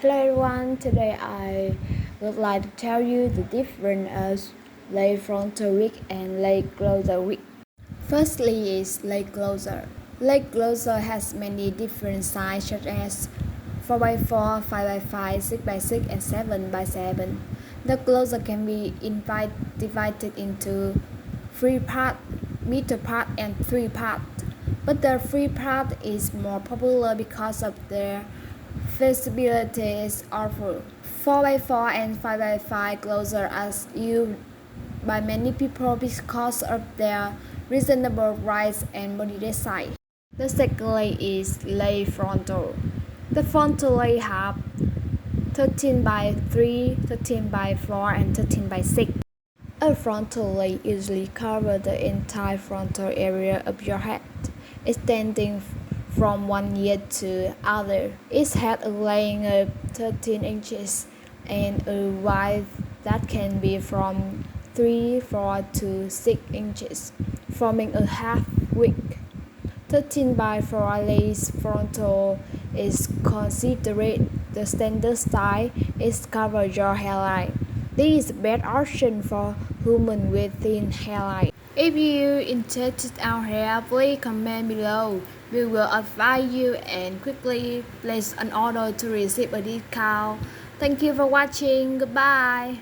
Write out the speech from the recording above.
Hello everyone, today I would like to tell you the difference of leg frontal wig and leg closer wig. Firstly is leg closer. Leg closer has many different sizes such as 4x4, 5x5, 6x6 and 7x7. The closer can be divided into 3 parts, middle part and 3 parts. But the 3 part is more popular because of their feasibility is awful. 4x4 and 5x5 closer are used by many people because of their reasonable price and body design. The second leg is leg frontal. The frontal leg have 13 by 3, 13 by 4 and 13 by 6. A frontal leg usually covers the entire frontal area of your head, extending from one ear to other. It has a length of 13 inches and a width that can be from 3, 4 to 6 inches, forming a half wig. 13 by 4 lace frontal is considered the standard style. It covers your hairline. This is the best option for women with thin hairline. If you interested our hair, please comment below. We will advise you and quickly place an order to receive a discount. Thank you for watching. Goodbye.